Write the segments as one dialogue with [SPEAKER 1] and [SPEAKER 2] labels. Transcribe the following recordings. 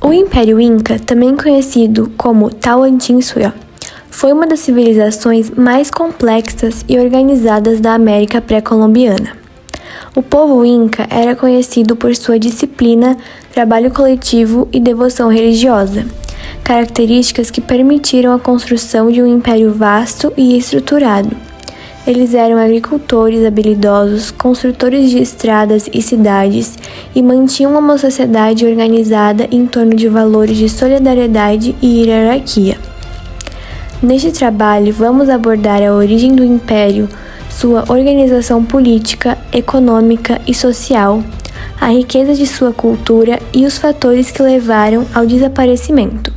[SPEAKER 1] O Império Inca, também conhecido como Tawantinsuyo, foi uma das civilizações mais complexas e organizadas da América pré-colombiana. O povo Inca era conhecido por sua disciplina, trabalho coletivo e devoção religiosa, características que permitiram a construção de um império vasto e estruturado. Eles eram agricultores habilidosos, construtores de estradas e cidades e mantinham uma sociedade organizada em torno de valores de solidariedade e hierarquia. Neste trabalho, vamos abordar a origem do império, sua organização política, econômica e social, a riqueza de sua cultura e os fatores que levaram ao desaparecimento.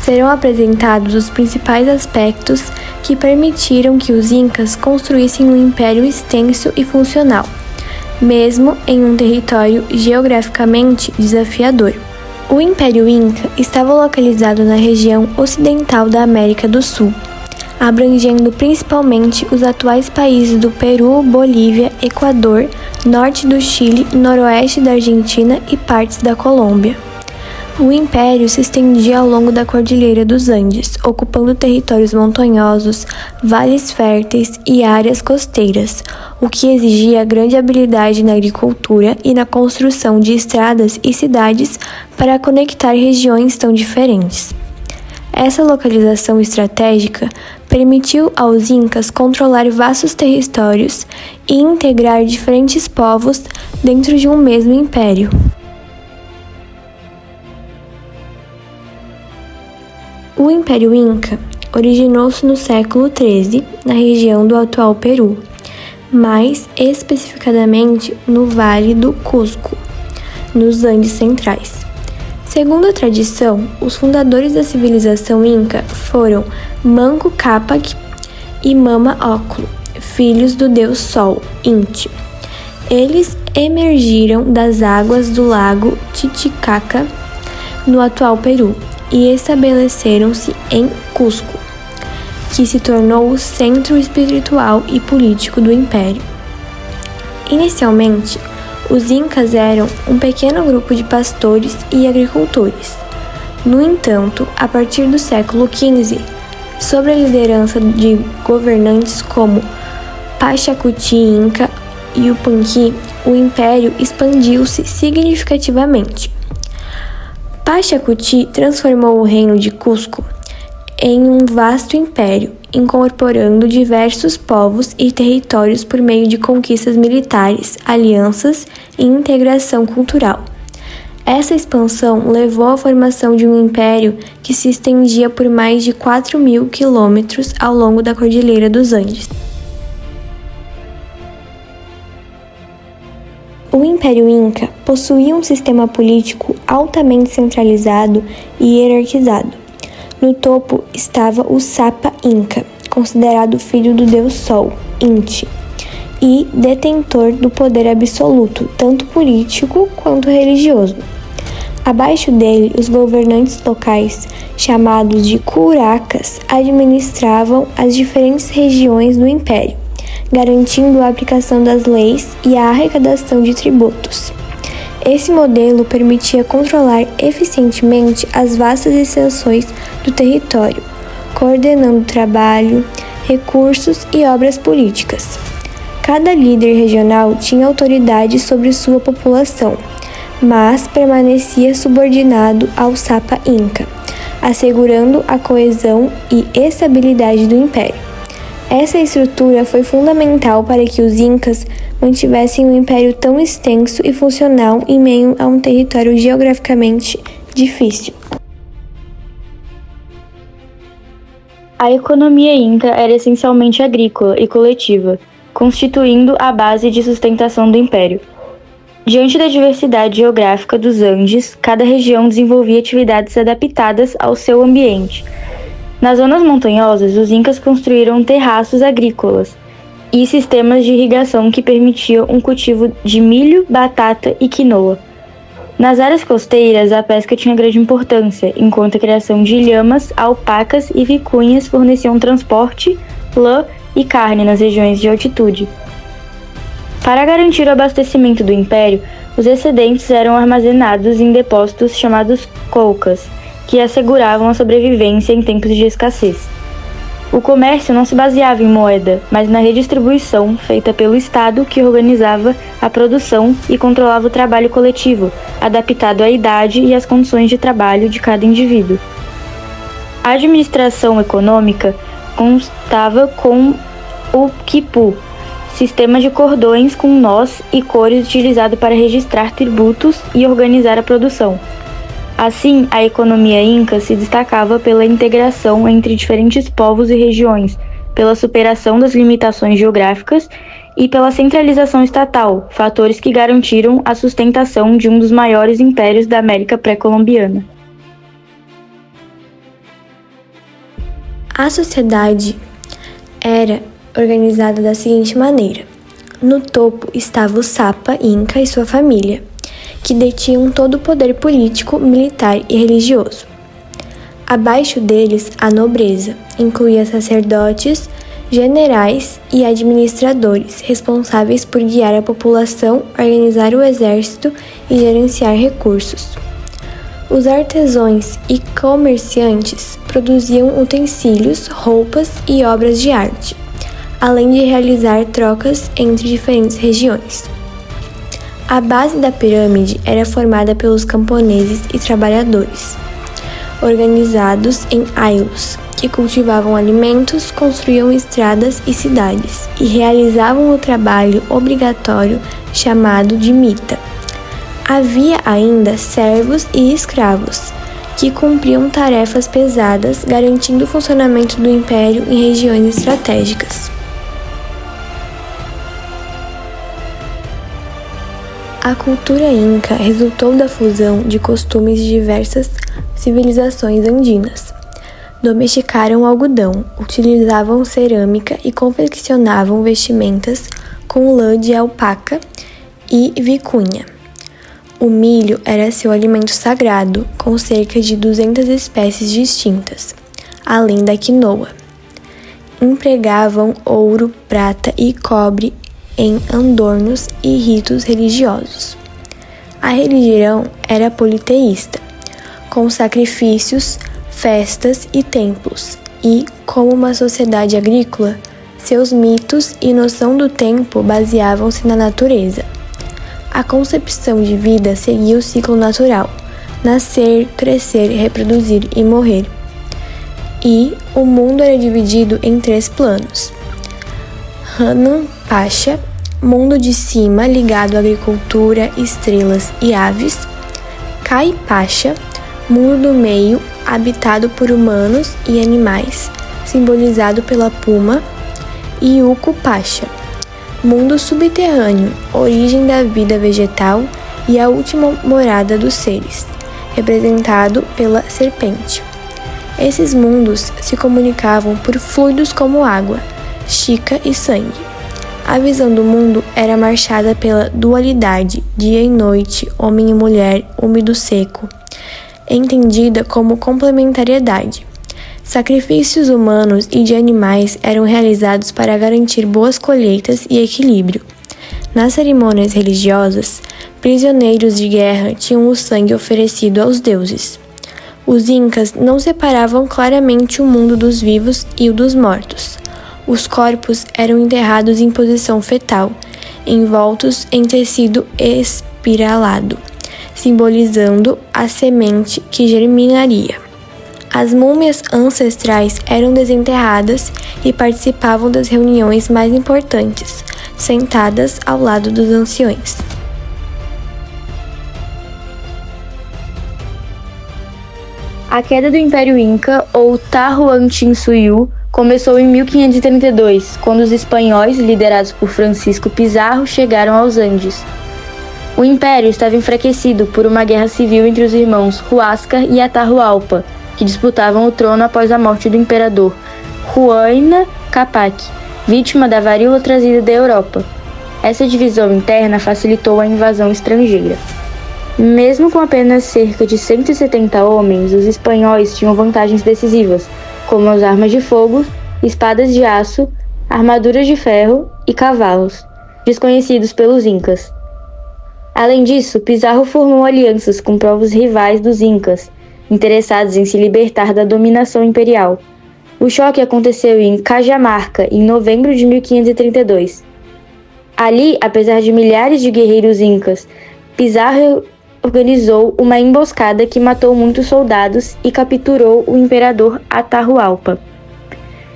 [SPEAKER 1] Serão apresentados os principais aspectos que permitiram que os Incas construíssem um império extenso e funcional, mesmo em um território geograficamente desafiador. O Império Inca estava localizado na região ocidental da América do Sul, abrangendo principalmente os atuais países do Peru, Bolívia, Equador, norte do Chile, noroeste da Argentina e partes da Colômbia. O império se estendia ao longo da Cordilheira dos Andes, ocupando territórios montanhosos, vales férteis e áreas costeiras, o que exigia grande habilidade na agricultura e na construção de estradas e cidades para conectar regiões tão diferentes. Essa localização estratégica permitiu aos Incas controlar vastos territórios e integrar diferentes povos dentro de um mesmo império. O Império Inca originou-se no século XIII, na região do atual Peru, mais especificadamente no Vale do Cusco, nos Andes Centrais. Segundo a tradição, os fundadores da civilização Inca foram Manco Cápac e Mama Ocllo, filhos do deus Sol, Inti. Eles emergiram das águas do lago Titicaca, no atual Peru, e estabeleceram-se em Cusco, que se tornou o centro espiritual e político do império. Inicialmente, os Incas eram um pequeno grupo de pastores e agricultores. No entanto, a partir do século XV, sob a liderança de governantes como Pachacuti Inca e Yupanqui, o império expandiu-se significativamente. Pachacuti transformou o reino de Cusco em um vasto império, incorporando diversos povos e territórios por meio de conquistas militares, alianças e integração cultural. Essa expansão levou à formação de um império que se estendia por mais de 4.000 quilômetros ao longo da Cordilheira dos Andes. O Império Inca possuía um sistema político altamente centralizado e hierarquizado. No topo estava o Sapa Inca, considerado filho do deus Sol, Inti, e detentor do poder absoluto, tanto político quanto religioso. Abaixo dele, os governantes locais, chamados de curacas, administravam as diferentes regiões do império, garantindo a aplicação das leis e a arrecadação de tributos. Esse modelo permitia controlar eficientemente as vastas extensões do território, coordenando trabalho, recursos e obras políticas. Cada líder regional tinha autoridade sobre sua população, mas permanecia subordinado ao Sapa Inca, assegurando a coesão e estabilidade do império. Essa estrutura foi fundamental para que os Incas mantivessem um império tão extenso e funcional em meio a um território geograficamente difícil.
[SPEAKER 2] A economia inca era essencialmente agrícola e coletiva, constituindo a base de sustentação do império. Diante da diversidade geográfica dos Andes, cada região desenvolvia atividades adaptadas ao seu ambiente. Nas zonas montanhosas, os Incas construíram terraços agrícolas e sistemas de irrigação que permitiam um cultivo de milho, batata e quinoa. Nas áreas costeiras, a pesca tinha grande importância, enquanto a criação de lhamas, alpacas e vicunhas forneciam transporte, lã e carne nas regiões de altitude. Para garantir o abastecimento do império, Os excedentes eram armazenados em depósitos chamados colcas, que asseguravam a sobrevivência em tempos de escassez. O comércio não se baseava em moeda, mas na redistribuição feita pelo Estado, que organizava a produção e controlava o trabalho coletivo, adaptado à idade e às condições de trabalho de cada indivíduo. A administração econômica constava com o quipu, sistema de cordões com nós e cores utilizado para registrar tributos e organizar a produção. Assim, a economia inca se destacava pela integração entre diferentes povos e regiões, pela superação das limitações geográficas e pela centralização estatal, fatores que garantiram a sustentação de um dos maiores impérios da América pré-colombiana.
[SPEAKER 1] A sociedade era organizada da seguinte maneira: no topo estava o Sapa Inca e sua família, que detinham todo o poder político, militar e religioso. Abaixo deles, a nobreza incluía sacerdotes, generais e administradores, responsáveis por guiar a população, organizar o exército e gerenciar recursos. Os artesãos e comerciantes produziam utensílios, roupas e obras de arte, além de realizar trocas entre diferentes regiões. A base da pirâmide era formada pelos camponeses e trabalhadores, organizados em ailos, que cultivavam alimentos, construíam estradas e cidades, e realizavam o trabalho obrigatório chamado de mita. Havia ainda servos e escravos, que cumpriam tarefas pesadas, garantindo o funcionamento do império em regiões estratégicas. A cultura inca resultou da fusão de costumes de diversas civilizações andinas. Domesticaram o algodão, utilizavam cerâmica e confeccionavam vestimentas com lã de alpaca e vicunha. O milho era seu alimento sagrado, com cerca de 200 espécies distintas, além da quinoa. Empregavam ouro, prata e cobre em adornos e ritos religiosos. A religião era politeísta, com sacrifícios, festas e templos, e, como uma sociedade agrícola, seus mitos e noção do tempo baseavam-se na natureza. A concepção de vida seguia o ciclo natural: nascer, crescer, reproduzir e morrer. E o mundo era dividido em 3 planos: Hanan Pacha, mundo de cima ligado à agricultura, estrelas e aves; Kai Pacha, mundo do meio habitado por humanos e animais, simbolizado pela puma; e Uku Pacha, mundo subterrâneo, origem da vida vegetal e a última morada dos seres, representado pela serpente. Esses mundos se comunicavam por fluidos como água, chica e sangue. A visão do mundo era marcada pela dualidade, dia e noite, homem e mulher, úmido e seco, entendida como complementariedade. Sacrifícios humanos e de animais eram realizados para garantir boas colheitas e equilíbrio. Nas cerimônias religiosas, prisioneiros de guerra tinham o sangue oferecido aos deuses. Os incas não separavam claramente o mundo dos vivos e o dos mortos. Os corpos eram enterrados em posição fetal, envoltos em tecido espiralado, simbolizando a semente que germinaria. As múmias ancestrais eram desenterradas e participavam das reuniões mais importantes, sentadas ao lado dos anciões.
[SPEAKER 2] A queda do Império Inca, ou Tahuantinsuyo, começou em 1532, quando os espanhóis, liderados por Francisco Pizarro, chegaram aos Andes. O império estava enfraquecido por uma guerra civil entre os irmãos Huáscar e Atahualpa, que disputavam o trono após a morte do imperador Huayna Capac, vítima da varíola trazida da Europa. Essa divisão interna facilitou a invasão estrangeira. Mesmo com apenas cerca de 170 homens, os espanhóis tinham vantagens decisivas, como as armas de fogo, espadas de aço, armaduras de ferro e cavalos, desconhecidos pelos incas. Além disso, Pizarro formou alianças com povos rivais dos Incas, interessados em se libertar da dominação imperial. O choque aconteceu em Cajamarca, em novembro de 1532. Ali, apesar de milhares de guerreiros incas, Pizarro organizou uma emboscada que matou muitos soldados e capturou o imperador Atahualpa.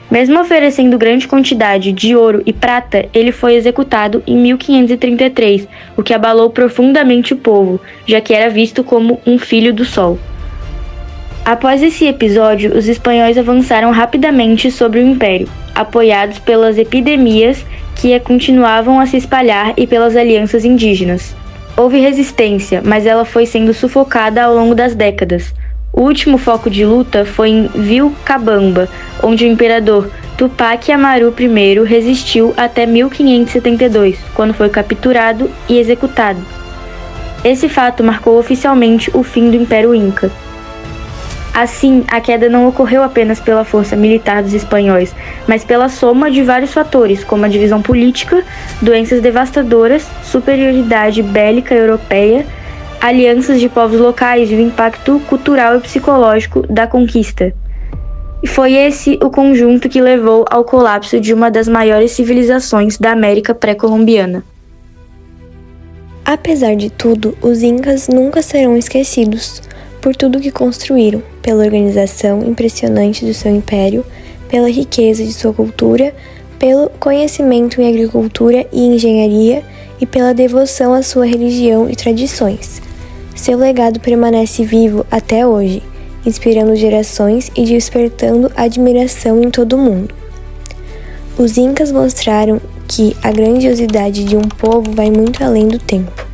[SPEAKER 2] Mesmo oferecendo grande quantidade de ouro e prata, ele foi executado em 1533, o que abalou profundamente o povo, já que era visto como um filho do sol. Após esse episódio, os espanhóis avançaram rapidamente sobre o império, apoiados pelas epidemias que continuavam a se espalhar e pelas alianças indígenas. Houve resistência, mas ela foi sendo sufocada ao longo das décadas. O último foco de luta foi em Vilcabamba, onde o imperador Tupac Amaru I resistiu até 1572, quando foi capturado e executado. Esse fato marcou oficialmente o fim do Império Inca. Assim, a queda não ocorreu apenas pela força militar dos espanhóis, mas pela soma de vários fatores, como a divisão política, doenças devastadoras, superioridade bélica europeia, alianças de povos locais e o impacto cultural e psicológico da conquista. E foi esse o conjunto que levou ao colapso de uma das maiores civilizações da América pré-colombiana.
[SPEAKER 1] Apesar de tudo, os Incas nunca serão esquecidos por tudo que construíram, pela organização impressionante do seu império, pela riqueza de sua cultura, pelo conhecimento em agricultura e engenharia e pela devoção à sua religião e tradições. Seu legado permanece vivo até hoje, inspirando gerações e despertando admiração em todo o mundo. Os Incas mostraram que a grandiosidade de um povo vai muito além do tempo.